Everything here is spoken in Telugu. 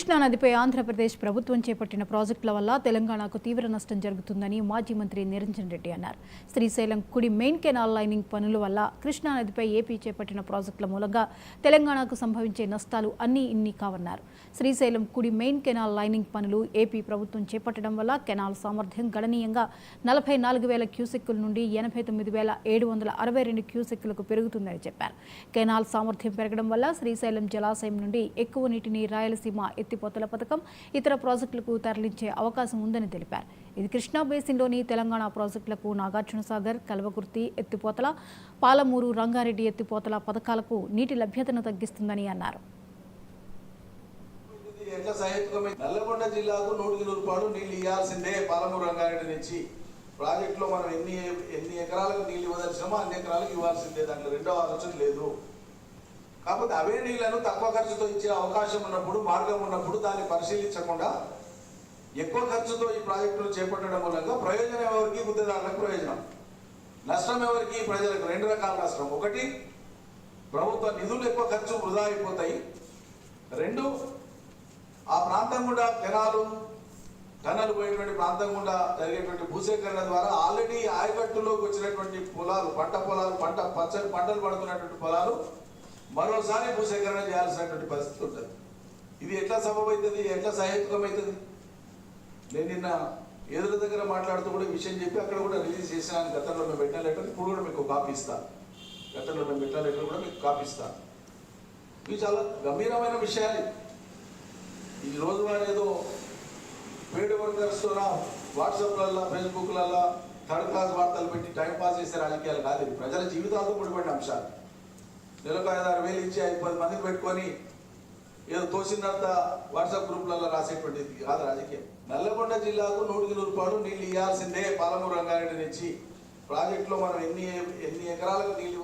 కృష్ణా నదిపై ఆంధ్రప్రదేశ్ ప్రభుత్వం చేపట్టిన ప్రాజెక్టుల వల్ల తెలంగాణకు తీవ్ర నష్టం జరుగుతుందని మాజీ మంత్రి నిరంజన్ రెడ్డి అన్నారు. శ్రీశైలం కుడి మెయిన్ కెనాల్ లైనింగ్ పనుల వల్ల కృష్ణా నదిపై ఏపీ చేపట్టిన ప్రాజెక్టుల మూలంగా తెలంగాణకు సంభవించే నష్టాలు అన్నీ ఇన్ని కావన్నారు. శ్రీశైలం కుడి మెయిన్ కెనాల్ లైనింగ్ పనులు ఏపీ ప్రభుత్వం చేపట్టడం వల్ల కెనాల్ సామర్థ్యం గణనీయంగా 44,000 క్యూసెక్కుల నుండి 89,762 క్యూసెక్కులకు పెరుగుతుందని చెప్పారు. కెనాల్ సామర్థ్యం పెరగడం వల్ల శ్రీశైలం జలాశయం నుండి ఎక్కువ నీటిని రాయలసీమ ఎత్తిపోతల పథకం ఇతర ప్రాజెక్టులకు తరలించే అవకాశం ఉందని తెలిపారు. ఇది కృష్ణా బేసిన్లోని తెలంగాణ ప్రాజెక్టులకు నాగార్జునసాగర్, కల్వకుర్తి ఎత్తిపోతల, పాలమూరు, రంగారెడ్డి ఎత్తిపోతల పథకాలకు నీటి లభ్యతను తగ్గిస్తుందని అన్నారు. నల్లగొండ జిల్లాకు 100 రూపాయలు నీళ్లు ఇవ్వాల్సిందే. పాలమూరు, రంగారెడ్డి నుంచి ప్రాజెక్టులో మనం ఎన్ని ఎకరాలకు నీళ్లు ఇవ్వదలిసినామో అన్ని ఎకరాలకు ఇవ్వాల్సిందే. దాంట్లో రెండో ఆలోచన లేదు. కాకపోతే అవే నీళ్లను తక్కువ ఖర్చుతో ఇచ్చే అవకాశం ఉన్నప్పుడు, మార్గం ఉన్నప్పుడు దాన్ని పరిశీలించకుండా ఎక్కువ ఖర్చుతో ఈ ప్రాజెక్టులు చేపట్టడం మూలంగా ప్రయోజనం ఎవరికి? గుత్తేదారులకు ప్రయోజనం. నష్టం ఎవరికి? ప్రజలకు. రెండు రకాల నష్టం. ఒకటి, ప్రభుత్వ నిధులు ఎక్కువ ఖర్చు వృధా అయిపోతాయి. రెండు, ఆ ప్రాంతం కూడా టన్నలు పోయేటువంటి ప్రాంతం గుండా జరిగేటువంటి భూసేకరణ ద్వారా ఆల్రెడీ ఆయకట్టులోకి వచ్చినటువంటి పొలాలు, పచ్చని పంటలు పడుతున్నటువంటి పొలాలు మరోసారి భూసేకరణ చేయాల్సినటువంటి పరిస్థితి ఉంటుంది. ఇది ఎట్లా సంభవవుతుంది? ఎట్లా సహేతుకమవుతుంది? నేను నిన్న ఎదురు దగ్గర మాట్లాడుతూ కూడా విషయం చెప్పి అక్కడ కూడా రిలీజ్ చేసినాను. గతంలో మేము పెట్టిన లెటర్ ఇప్పుడు కూడా మీకు కాపీ ఇస్తాను. గతంలో మేము పెట్టిన లెటర్ కూడా మీకు కాపీ ఇస్తాను. ఇవి చాలా గంభీరమైన విషయాలు. ఈ రోజు వారు ఏదో పేడ్ వర్కర్స్ వాట్సాప్లల్లో, ఫేస్బుక్లల్లో థర్డ్ క్లాస్ వార్తలు పెట్టి టైంపాస్ చేసే రాజకీయాలు కాదు. ఇది ప్రజల జీవితాలతో ముడిపడిన అంశాలు. నెలకు 5-6 ఇచ్చి 10 మందిని పెట్టుకొని ఏదో తోసినంత వాట్సాప్ గ్రూప్లలో రాసేటువంటిది కాదు రాజకీయం. నల్లగొండ జిల్లాకు 100 రూపాయలు నీళ్లు ఇవ్వాల్సిందే. పాలమూరు, రంగారెడ్డి నుంచి ప్రాజెక్టులో మనం ఎన్ని ఎకరాలకు నీళ్లు